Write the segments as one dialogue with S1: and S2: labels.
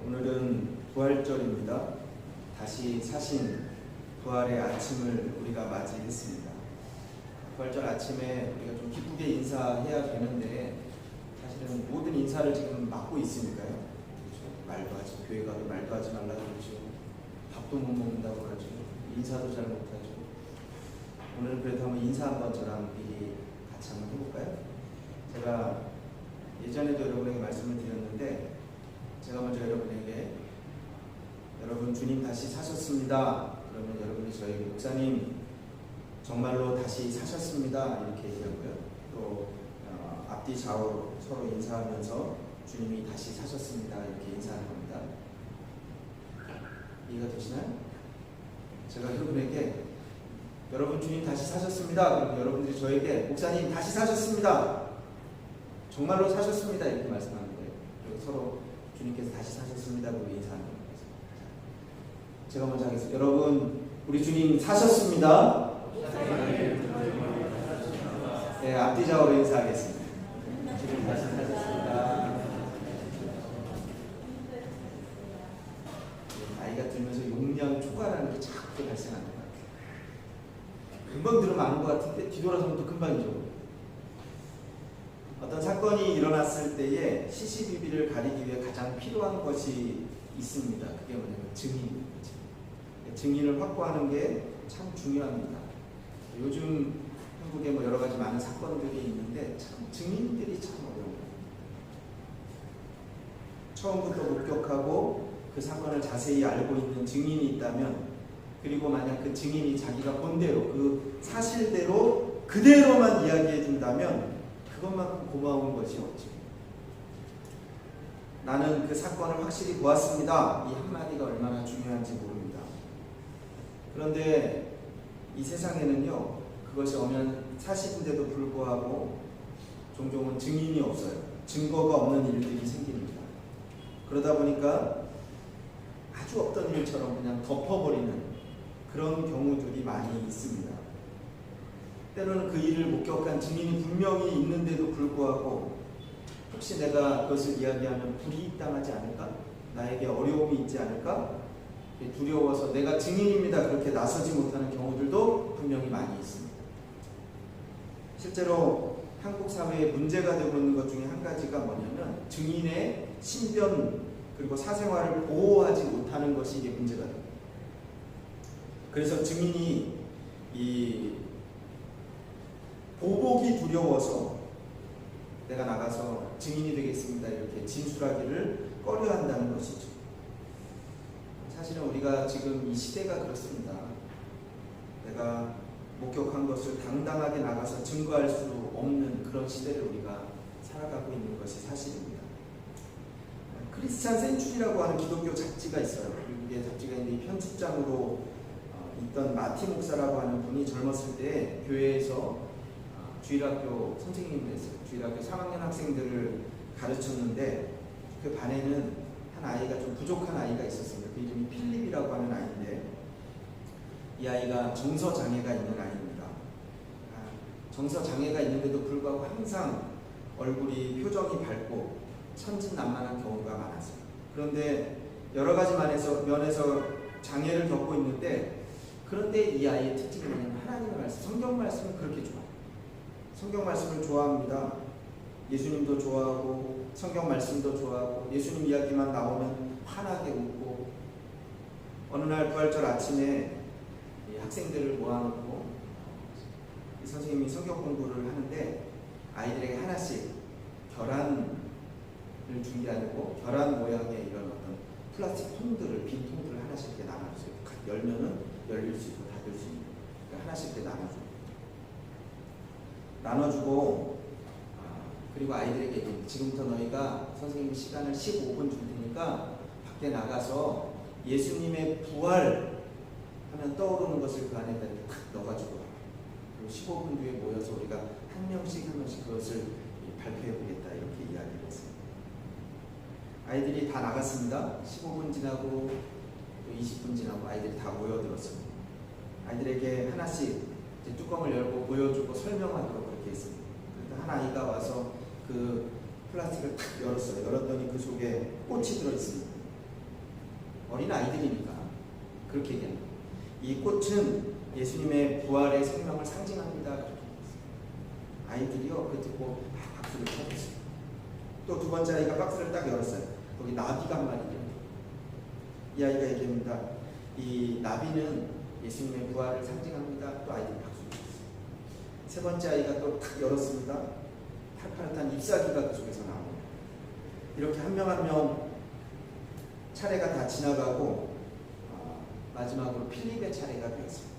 S1: 오늘은 부활절입니다. 다시 사신 부활의 아침을 우리가 맞이했습니다. 부활절 아침에 우리가 좀 기쁘게 인사해야 되는데 사실은 모든 인사를 지금 막고 있으니까요. 그렇죠? 말도 하지, 교회 가도 말도 하지 말라고 그러죠. 밥도 못 먹는다고 그러죠. 인사도 잘 못하죠. 오늘은 그래도 한번 인사 한번 저랑 미리 같이 한번 해볼까요? 제가 예전에도 여러분에게 말씀을 드렸는데 제가 먼저 여러분에게 여러분 주님 다시 사셨습니다. 그러면 여러분이 저에게 목사님 정말로 다시 사셨습니다. 이렇게 얘기하고요. 또 앞뒤 좌우로 서로 인사하면서 주님이 다시 사셨습니다. 이렇게 인사하는 겁니다. 이해가 되시나요? 제가 여러분에게 여러분 주님 다시 사셨습니다. 그러면 여러분들이 저에게 목사님 다시 사셨습니다. 정말로 사셨습니다. 이렇게 말씀하는 거예요. 그리고 서로 주님께서 다시 사셨습니다. 그리고 인사하는 거예요. 제가 먼저 하겠습니다. 여러분 우리 주님 사셨습니다. 네, 앞뒤 좌우로 인사하겠습니다. 주님 다시 사셨습니다. 나이가 들면서 용량 초과라는 게 자꾸 발생하는 것 같아요. 금방 들으면 아는 것 같은데 뒤돌아서면 또 금방이죠. 어떤 사건이 일어났을 때에 시시비비를 가리기 위해 가장 필요한 것이 있습니다. 그게 뭐냐면 증인입니다. 증인을 확보하는 게 참 중요합니다. 요즘 한국에 뭐 여러 가지 많은 사건들이 있는데 참 증인들이 참 어려워요. 처음부터 목격하고 그 사건을 자세히 알고 있는 증인이 있다면, 그리고 만약 그 증인이 자기가 본대로 그 사실대로 그대로만 이야기해 준다면 그것만큼 고마운 것이 없죠. 나는 그 사건을 확실히 보았습니다. 이 한마디가 얼마나 중요한지 모릅니다. 그런데 이 세상에는요, 그것이 엄연 사실인데도 불구하고 종종은 증인이 없어요. 증거가 없는 일들이 생깁니다. 그러다 보니까 아주 없던 일처럼 그냥 덮어버리는 그런 경우들이 많이 있습니다. 때로는 그 일을 목격한 증인이 분명히 있는데도 불구하고 혹시 내가 그것을 이야기하면 불이익당하지 않을까? 나에게 어려움이 있지 않을까? 두려워서 내가 증인입니다. 그렇게 나서지 못하는 경우들도 분명히 많이 있습니다. 실제로 한국 사회에 문제가 되고 있는 것 중에 한 가지가 뭐냐면 증인의 신변 그리고 사생활을 보호하지 못하는 것이 이게 문제가 됩니다. 그래서 증인이 이 보복이 두려워서 내가 나가서 증인이 되겠습니다. 이렇게 진술하기를 꺼려한다는 것이죠. 사실은 우리가 지금 이 시대가 그렇습니다. 내가 목격한 것을 당당하게 나가서 증거할 수 없는 그런 시대를 우리가 살아가고 있는 것이 사실입니다. 크리스찬 센츄리라고 하는 기독교 잡지가 있어요. 미국의 잡지가 있는데 이 편집장으로 있던 마티 목사라고 하는 분이 젊었을 때 교회에서 주일학교 선생님을 했어요. 주일학교 3학년 학생들을 가르쳤는데 그 반에는 한 아이가 좀 부족한 아이가 있었습니다. 그 이름이 필립이라고 하는 아이인데 이 아이가 정서장애가 있는 아이입니다. 정서장애가 있는데도 불구하고 항상 얼굴이 표정이 밝고 천진난만한 경우가 많았어요. 그런데 여러 가지 면에서 장애를 겪고 있는데, 그런데 이 아이의 특징이 뭐냐면 하나님의 말씀, 성경 말씀을 그렇게 좋아해요. 성경 말씀을 좋아합니다. 예수님도 좋아하고 성경 말씀도 좋아하고 예수님 이야기만 나오면 환하게 웃고, 어느 날 부활절 아침에 이 학생들을 모아놓고 이 선생님이 성경 공부를 하는데 아이들에게 하나씩 결안을 준비하려고 결안 모양의 이런 어떤 플라스틱 통들을, 빈 통들을 하나씩 이렇게 나눠주세요. 열면은 열릴 수 있고 닫을 수 있는, 그러니까 하나씩 이렇게 나눠주고 그리고 아이들에게 지금부터 너희가 선생님이 시간을 15분 줄 테니까 밖에 나가서 예수님의 부활 하면 떠오르는 것을 그 안에다 탁 넣어가지고 그리고 15분 뒤에 모여서 우리가 한 명씩 그것을 발표해보겠다, 이렇게 이야기를 했습니다. 아이들이 다 나갔습니다. 15분 지나고 또 20분 지나고 아이들이 다 모여들었습니다. 아이들에게 하나씩 이제 뚜껑을 열고 보여주고 설명하도록 그렇게 했습니다. 한 아이가 와서 그 플라스틱을 탁 열었어요. 열었더니 그 속에 꽃이 들어있습니다. 어린 아이들이니까 그렇게 얘기합니다. 이 꽃은 예수님의 부활의 생명을 상징합니다. 그렇게 얘기했어요. 아이들이요 그 듣고 막 박수를 쳐줬어요. 또 두 번째 아이가 박스를 딱 열었어요. 거기 나비가 한 마리 있어요. 이 아이가 얘기합니다. 이 나비는 예수님의 부활을 상징합니다. 또 아이들이 박수를 쳤어요. 세 번째 아이가 또 탁 열었습니다. 팔팔한 잎사귀가 그 속에서 나옵니다. 이렇게 한 명 한 명 차례가 다 지나가고 마지막으로 필립의 차례가 되었습니다.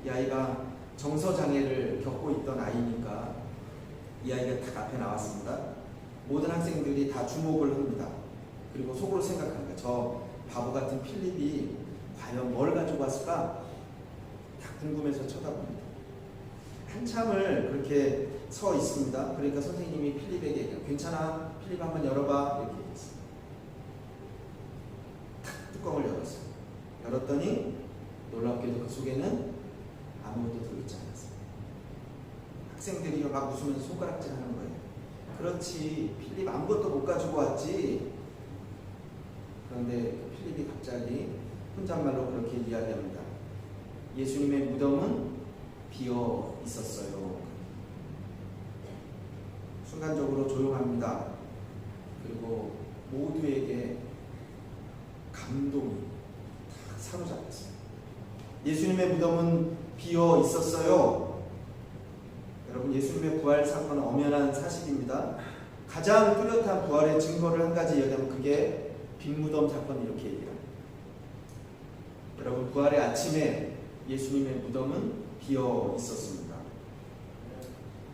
S1: 이 아이가 정서장애를 겪고 있던 아이니까 이 아이가 딱 앞에 나왔습니다. 모든 학생들이 다 주목을 합니다. 그리고 속으로 생각합니다. 저 바보 같은 필립이 과연 뭘 가지고 왔을까? 다 궁금해서 쳐다봅니다. 한참을 그렇게 서 있습니다. 그러니까 선생님이 필립에게 얘기해요. 괜찮아? 필립 한번 열어봐. 이렇게 얘기했어요. 탁 뚜껑을 열었어요. 열었더니 놀랍게도 그 속에는 아무것도 들어있지 않았어요. 학생들이 막 웃으면서 손가락질 하는 거예요. 그렇지, 필립 아무것도 못 가지고 왔지. 그런데 필립이 갑자기 혼잣말로 그렇게 이야기합니다. 예수님의 무덤은 비어 있었어요. 순간적으로 조용합니다. 그리고 모두에게 감동이 다 사로잡혔어요. 예수님의 무덤은 비어 있었어요. 여러분, 예수님의 부활 사건은 엄연한 사실입니다. 가장 뚜렷한 부활의 증거를 한 가지 이야기하면 그게 빈무덤 사건 이렇게 얘기합니다. 여러분, 부활의 아침에 예수님의 무덤은 비어 있었습니다.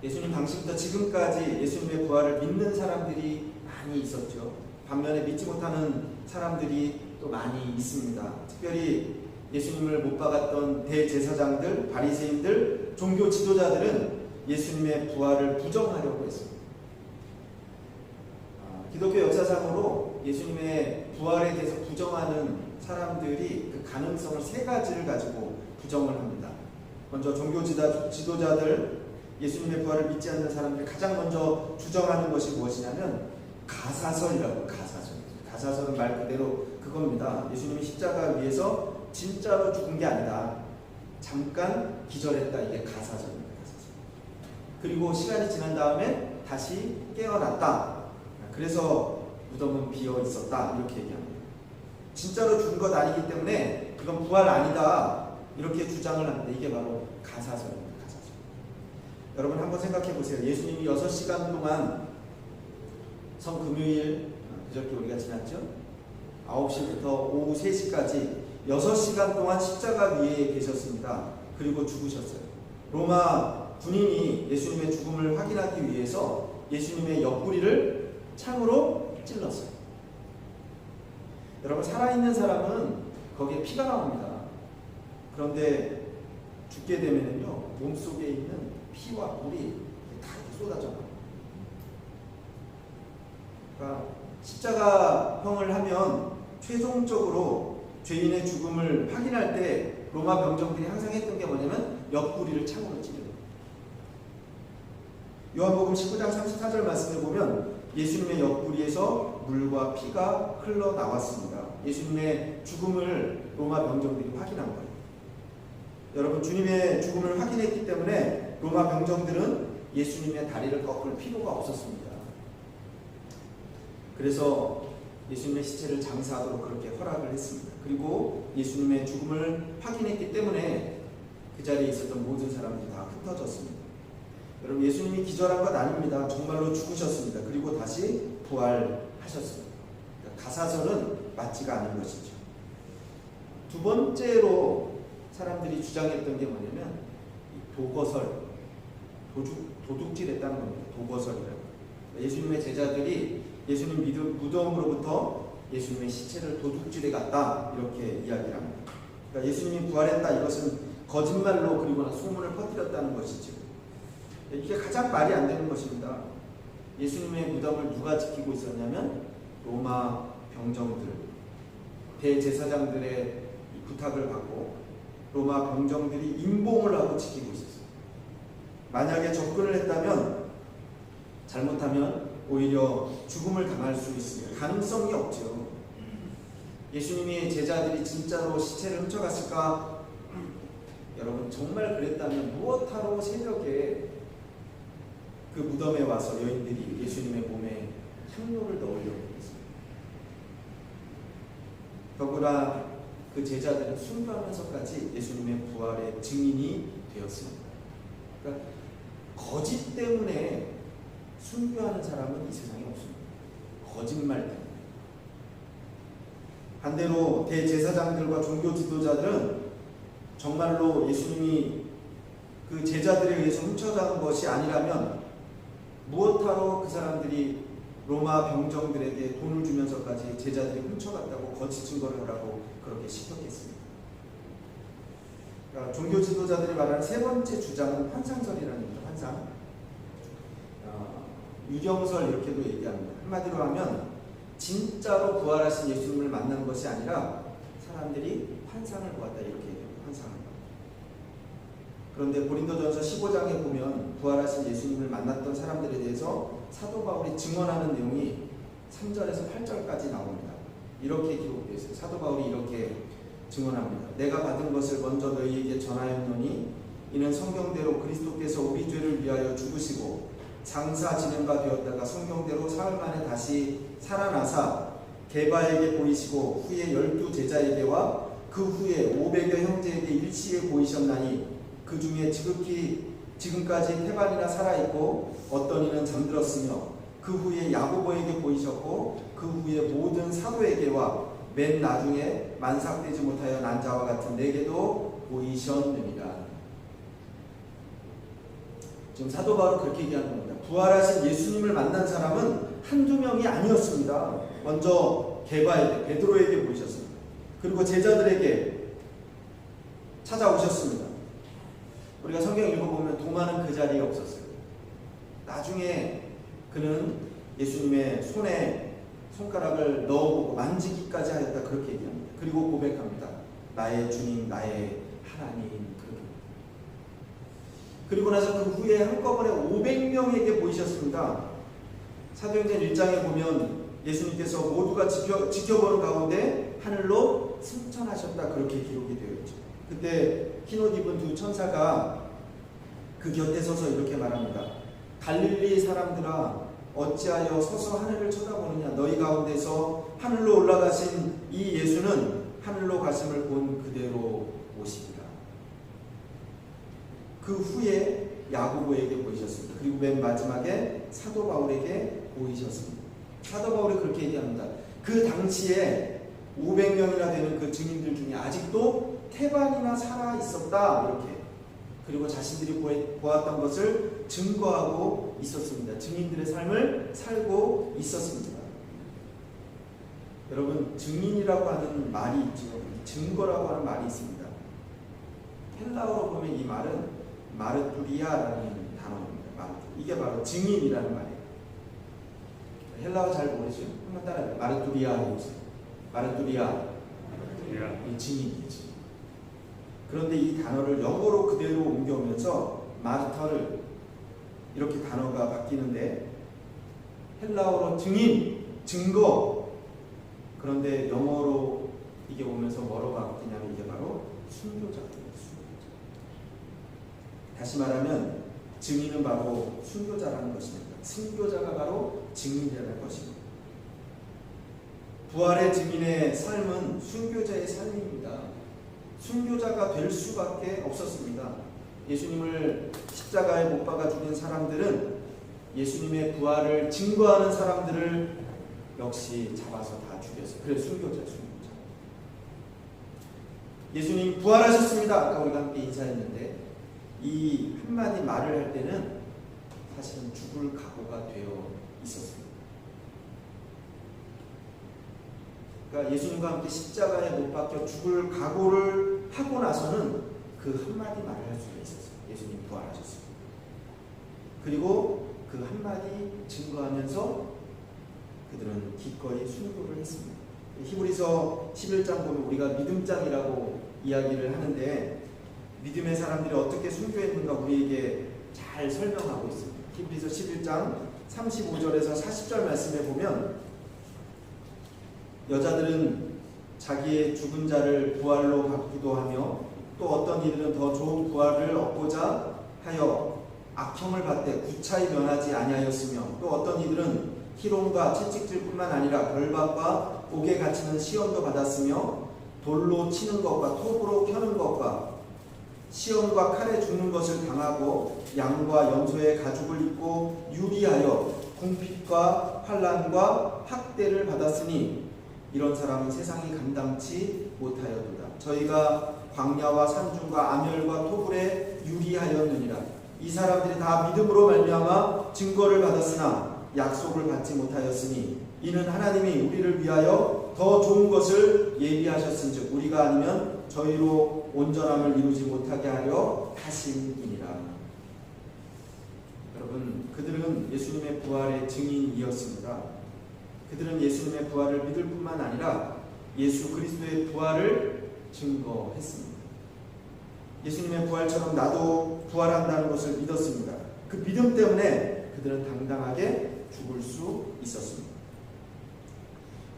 S1: 예수님 당시부터 지금까지 예수님의 부활을 믿는 사람들이 많이 있었죠. 반면에 믿지 못하는 사람들이 또 많이 있습니다. 특별히 예수님을 못 박았던 대제사장들, 바리새인들, 종교 지도자들은 예수님의 부활을 부정하려고 했습니다. 기독교 역사상으로 예수님의 부활에 대해서 부정하는 사람들이 그 가능성을 세 가지를 가지고 부정을 합니다. 먼저 종교 지도자들, 예수님의 부활을 믿지 않는 사람들이 가장 먼저 주장하는 것이 무엇이냐면 가사설이라고. 가사설은 말 그대로 그겁니다. 예수님이 십자가 위에서 진짜로 죽은 게 아니다. 잠깐 기절했다. 이게 가사설입니다. 그리고 시간이 지난 다음에 다시 깨어났다. 그래서 무덤은 비어 있었다. 이렇게 얘기합니다. 진짜로 죽은 것 아니기 때문에 그건 부활 아니다. 이렇게 주장을 합니다. 이게 바로 가사설입니다. 가사설. 여러분 한번 생각해 보세요. 예수님이 6시간 동안 성금요일, 그저께 우리가 지났죠? 9시부터 오후 3시까지 6시간 동안 십자가 위에 계셨습니다. 그리고 죽으셨어요. 로마 군인이 예수님의 죽음을 확인하기 위해서 예수님의 옆구리를 창으로 찔렀어요. 여러분, 살아있는 사람은 거기에 피가 나옵니다. 그런데 죽게 되면요 몸속에 있는 피와 물이 다 쏟아져 나와요. 그러니까 십자가형을 하면 최종적으로 죄인의 죽음을 확인할 때 로마 병정들이 항상 했던 게 뭐냐면 옆구리를 창으로 찌르는 거예요. 요한복음 19장 34절 말씀을 보면 예수님의 옆구리에서 물과 피가 흘러나왔습니다. 예수님의 죽음을 로마 병정들이 확인한 거예요. 여러분, 주님의 죽음을 확인했기 때문에 로마 병정들은 예수님의 다리를 꺾을 필요가 없었습니다. 그래서 예수님의 시체를 장사하도록 그렇게 허락을 했습니다. 그리고 예수님의 죽음을 확인했기 때문에 그 자리에 있었던 모든 사람들이 다 흩어졌습니다. 여러분, 예수님이 기절한 것 아닙니다. 정말로 죽으셨습니다. 그리고 다시 부활하셨습니다. 그러니까 가사설은 맞지가 않은 것이죠. 두 번째로 사람들이 주장했던 게 뭐냐면 도거설, 도둑질했다는 겁니다. 도거설이라고. 예수님의 제자들이 예수님 무덤으로부터 예수님의 시체를 도둑질해 갔다, 이렇게 이야기를 합니다. 그러니까 예수님이 부활했다, 이것은 거짓말로 그리고 소문을 퍼뜨렸다는 것이죠. 이게 가장 말이 안 되는 것입니다. 예수님의 무덤을 누가 지키고 있었냐면 로마 병정들, 대제사장들의 부탁을 받고 로마 병정들이 임봉을 하고 지키고 있었어요. 만약에 접근을 했다면, 잘못하면 오히려 죽음을 당할 수 있습니다. 가능성이 없죠. 예수님의 제자들이 진짜로 시체를 훔쳐갔을까? 여러분 정말 그랬다면 무엇하러 새벽에 그 무덤에 와서 여인들이 예수님의 몸에 향료를 넣으려고 했습니다. 더구나 그 제자들은 순교하면서까지 예수님의 부활의 증인이 되었습니다. 그러니까 거짓 때문에 순교하는 사람은 이 세상에 없습니다. 거짓말 때문에. 반대로 대제사장들과 종교 지도자들은 정말로 예수님이 그 제자들에 의해서 훔쳐간 것이 아니라면 무엇하러 그 사람들이 로마 병정들에게 돈을 주면서까지 제자들이 훔쳐갔다고 거짓 증거를 하라고 그렇게 시켰겠습니다. 그러니까 종교 지도자들이 말하는 세 번째 주장은 환상설이라는 겁니다. 환상. 유령설 이렇게도 얘기합니다. 한마디로 하면 진짜로 부활하신 예수님을 만난 것이 아니라 사람들이 환상을 보았다 이렇게 얘기합니다. 환상을. 그런데 고린도전서 15장에 보면 부활하신 예수님을 만났던 사람들에 대해서 사도 바울이 증언하는 내용이 3절에서 8절까지 나옵니다. 이렇게 기록되어 있어요. 사도 바울이 이렇게 증언합니다. 내가 받은 것을 먼저 너희에게 전하였노니 이는 성경대로 그리스도께서 우리 죄를 위하여 죽으시고 장사 지낸 바 되었다가 성경대로 사흘 만에 다시 살아나사 게바에게 보이시고 후에 12 제자에게와 그 후에 500여 형제에게 일시에 보이셨나니 그 중에 지금까지 태반이나 살아있고 어떤 이는 잠들었으며 그 후에 야고보에게 보이셨고 그 후에 모든 사도에게와 맨 나중에 만삭되지 못하여 난 자와 같은 내게도 보이셨느니라. 지금 사도 바울은 그렇게 얘기하는 겁니다. 부활하신 예수님을 만난 사람은 한두 명이 아니었습니다. 먼저 게바에게, 베드로에게 보이셨습니다. 그리고 제자들에게 찾아오셨습니다. 우리가 성경 읽어보면 도마는 그 자리에 없었어요. 나중에 그는 예수님의 손에 손가락을 넣어보고 만지기까지 하였다 그렇게 얘기합니다. 그리고 고백합니다. 나의 주님, 나의 하나님. 그리고 나서 그 후에 한꺼번에 500명에게 보이셨습니다. 사도행전 1장에 보면 예수님께서 모두가 지켜보는 가운데 하늘로 승천하셨다 그렇게 기록이 되어 있죠. 그때 흰옷 입은 두 천사가 그 곁에 서서 이렇게 말합니다. 갈릴리 사람들아 어찌하여 서서 하늘을 쳐다보느냐. 너희 가운데서 하늘로 올라가신 이 예수는 하늘로 가심을 본 그대로 오시리라. 그 후에 야고보에게 보이셨습니다. 그리고 맨 마지막에 사도 바울에게 보이셨습니다. 사도 바울이 그렇게 얘기합니다. 그 당시에 500명이나 되는 그 증인들 중에 아직도 태반이나 살아 있었다 이렇게. 그리고 자신들이 보았던 것을 증거하고 있었습니다. 증인들의 삶을 살고 있었습니다. 여러분 증인이라고 하는 말이 있죠. 증거라고 하는 말이 있습니다. 헬라어로 보면 이 말은 마르투리아라는 단어입니다. 이게 바로 증인이라는 말이에요. 헬라어 잘 모르시죠? 한번 따라해요. 마르투리아 해보세요. 마르투리아. 이 증인이지. 그런데 이 단어를 영어로 그대로 옮겨오면서 마르터를 이렇게 단어가 바뀌는데 헬라어로 증인, 증거. 그런데 영어로 이게 오면서 뭐로 바뀌냐면 이게 바로 순교자입니다. 다시 말하면 증인은 바로 순교자라는 것입니다. 순교자가 바로 증인이라는 것입니다. 부활의 증인의 삶은 순교자의 삶입니다. 순교자가 될 수밖에 없었습니다. 예수님을 십자가에 못 박아 죽인 사람들은 예수님의 부활을 증거하는 사람들을 역시 잡아서 다 죽였어요. 그래서 순교자. 예수님 부활하셨습니다. 아까 우리가 함께 인사했는데 이 한마디 말을 할 때는 사실은 죽을 각오가 되어 있었습니다. 그러니까 예수님과 함께 십자가에 못 박혀 죽을 각오를 하고 나서는 그 한마디 말을 할 수가 있었어요. 예수님 부활하셨습니다. 그리고 그 한마디 증거하면서 그들은 기꺼이 순교를 했습니다. 히브리서 11장 보면 우리가 믿음장이라고 이야기를 하는데 믿음의 사람들이 어떻게 순교했는가 우리에게 잘 설명하고 있습니다. 히브리서 11장 35절에서 40절 말씀에 보면 여자들은 자기의 죽은 자를 부활로 받기도 하며 또 어떤 이들은 더 좋은 부활을 얻고자 하여 악형을 받되 구차히 면하지 아니하였으며 또 어떤 이들은 희롱과 채찍질뿐만 아니라 결박과 옥에 갇히는 시험도 받았으며 돌로 치는 것과 톱으로 펴는 것과 시험과 칼에 죽는 것을 당하고 양과 염소의 가죽을 입고 유리하여 궁핍과 환난과 학대를 받았으니 이런 사람은 세상이 감당치 못하였도다. 저희가 광야와 산중과 암열과 토굴에 유리하였느니라. 이 사람들이 다 믿음으로 말미암아 증거를 받았으나 약속을 받지 못하였으니 이는 하나님이 우리를 위하여 더 좋은 것을 예비하셨은즉 우리가 아니면 저희로 온전함을 이루지 못하게 하려 하심이니라. 여러분, 그들은 예수님의 부활의 증인이었습니다. 그들은 예수님의 부활을 믿을 뿐만 아니라 예수 그리스도의 부활을 증거했습니다. 예수님의 부활처럼 나도 부활한다는 것을 믿었습니다. 그 믿음 때문에 그들은 당당하게 죽을 수 있었습니다.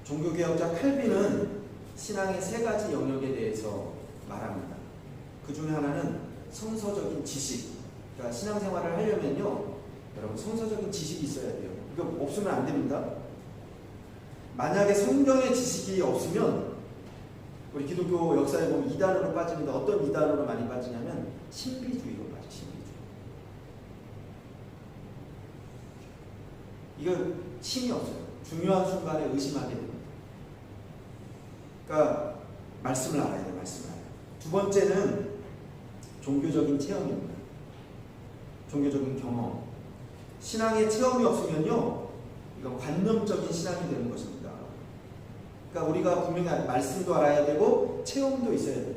S1: 종교개혁자 칼빈은 신앙의 세 가지 영역에 대해서 말합니다. 그 중에 하나는 성서적인 지식. 그러니까 신앙생활을 하려면요, 여러분 성서적인 지식이 있어야 돼요. 이거 없으면 안 됩니다. 만약에 성경의 지식이 없으면 우리 기독교 역사에 보면 이단으로 빠집니다. 어떤 이단으로 많이 빠지냐면 신비주의로 빠져. 신비주의. 이거 힘이 없어요. 중요한 순간에 의심하게 됩니다. 그러니까 말씀을 알아야 돼요. 말씀을 알아야 돼요. 두 번째는 종교적인 체험입니다. 종교적인 경험. 신앙의 체험이 없으면요, 이건 관념적인 신앙이 되는 것입니다. 그러니까 우리가 분명히 말씀도 알아야 되고 체험도 있어야 돼요.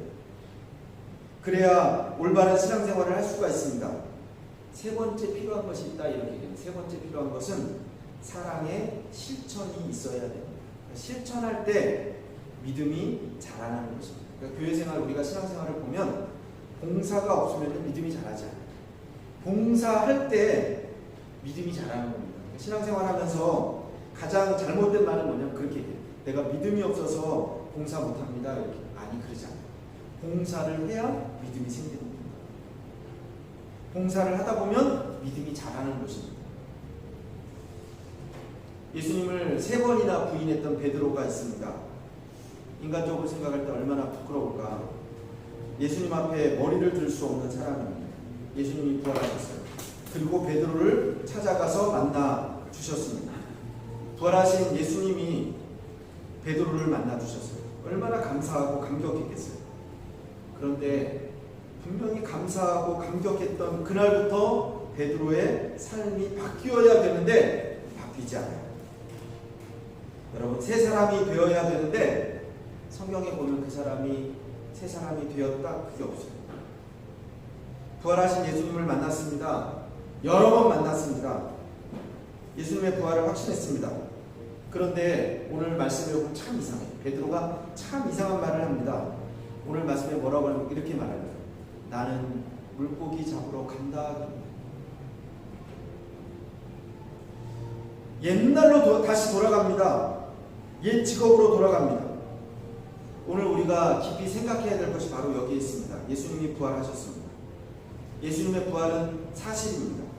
S1: 그래야 올바른 신앙생활을 할 수가 있습니다. 세 번째 필요한 것이 있다 이렇게 얘기해요. 세 번째 필요한 것은 사랑의 실천이 있어야 됩니다. 실천할 때 믿음이 자라나는 것입니다. 그러니까 교회생활, 우리가 신앙생활을 보면 봉사가 없으면 믿음이 자라지 않아요. 봉사할 때 믿음이 자라는 겁니다. 신앙생활 하면서 가장 잘못된 말은 뭐냐면 그렇게 얘기해요. 내가 믿음이 없어서 봉사 못합니다. 이렇게. 아니, 그러지 않아요. 봉사를 해야 믿음이 생기는 겁니다. 봉사를 하다 보면 믿음이 자라는 것입니다. 예수님을 3번이나 부인했던 베드로가 있습니다. 인간적으로 생각할 때 얼마나 부끄러울까. 예수님 앞에 머리를 들 수 없는 사람입니다. 예수님이 부활하셨어요. 그리고 베드로를 찾아가서 만나 주셨습니다. 부활하신 예수님이 베드로를 만나 주셨어요. 얼마나 감사하고 감격했겠어요. 그런데 분명히 감사하고 감격했던 그날부터 베드로의 삶이 바뀌어야 되는데 바뀌지 않아요. 여러분, 새 사람이 되어야 되는데 성경에 보면 그 사람이 새 사람이 되었다, 그게 없어요. 부활하신 예수님을 만났습니다. 여러 번 만났습니다. 예수님의 부활을 확신했습니다. 그런데 오늘 말씀에 보면 참 이상해요. 베드로가 참 이상한 말을 합니다. 오늘 말씀에 뭐라고 하냐면 이렇게 말합니다. 나는 물고기 잡으러 간다. 옛날로 다시 돌아갑니다. 옛 직업으로 돌아갑니다. 오늘 우리가 깊이 생각해야 될 것이 바로 여기에 있습니다. 예수님이 부활하셨습니다. 예수님의 부활은 사실입니다.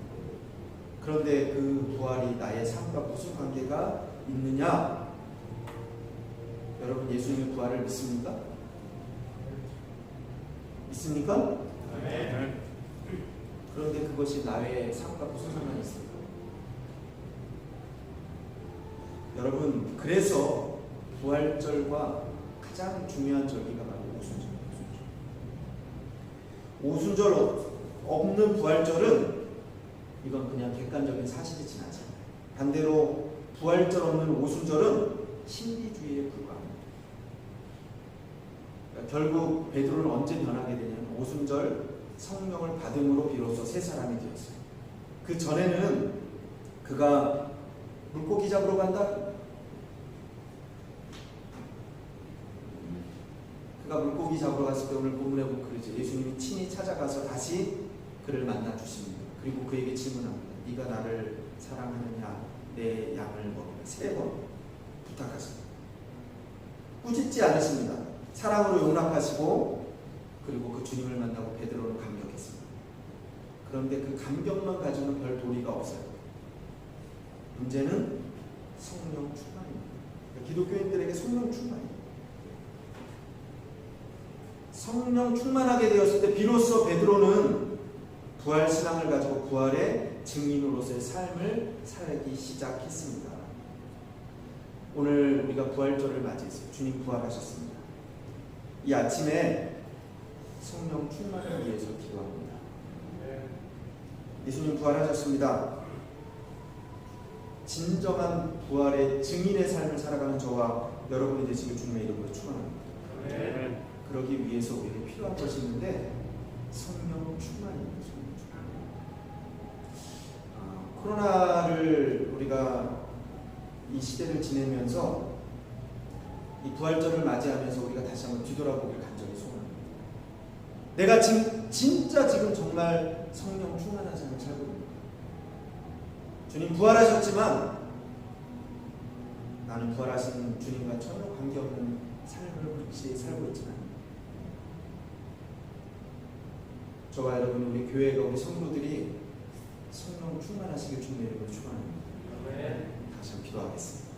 S1: 그런데 그 부활이 나의 삶과 무슨 관계가 있느냐? 여러분, 예수님의 부활을 믿습니까? 믿습니까? 네. 그런데 그것이 나의 삶과 무슨 상관이 있습니까? 여러분, 그래서 부활절과 가장 중요한 절기가 바로 오순절. 오순절 없는 부활절은 이건 그냥 객관적인 사실이 지나지 않아요. 반대로 부활절 없는 오순절은 신비주의에 불과합니다. 그러니까 결국 베드로는 언제 변하게 되냐면 오순절 성령을 받음으로 비로소 새 사람이 되었어요. 그 전에는 그가 물고기 잡으러 간다. 그가 물고기 잡으러 갔을 때 오늘 본문에 보면 그러죠. 예수님이 친히 찾아가서 다시 그를 만나 주십니다. 그리고 그에게 질문합니다. 네가 나를 사랑하느냐? 내 양을 먹으라. 3번 부탁하십니다. 꾸짖지 않으십니다. 사랑으로 용납하시고 그리고 그 주님을 만나고 베드로는 감격했습니다. 그런데 그 감격만 가지고는 별 도리가 없어요. 문제는 성령 충만입니다. 기독교인들에게 성령 충만입니다. 성령 충만하게 되었을 때 비로소 베드로는 부활 신앙을 가지고 부활의 증인으로서의 삶을 살기 시작했습니다. 오늘 우리가 부활절을 맞이했어요. 주님 부활하셨습니다. 이 아침에 성령 충만을 위해서 기도합니다. 예수님 부활하셨습니다. 진정한 부활의 증인의 삶을 살아가는 저와 여러분이 되시길 주님의 이름으로 축원합니다. 그러기 위해서 우리에게 필요한 것이 있는데 성령 충만입니다. 성령 충만. 코로나를 우리가 이 시대를 지내면서 이 부활절을 맞이하면서 우리가 다시 한번 뒤돌아보길 간절히 소원합니다. 내가 진짜 지금 정말 성령 충만한 삶을 살고 있는 거예요. 주님 부활하셨지만 나는 부활하신 주님과 전혀 관계없는 삶을 혹시 살고 있지만 저와 여러분 우리 교회가 우리 성도들이 성령 충만하시길 주님의 이름으로 축원합니다. 다시 한번 기도하겠습니다.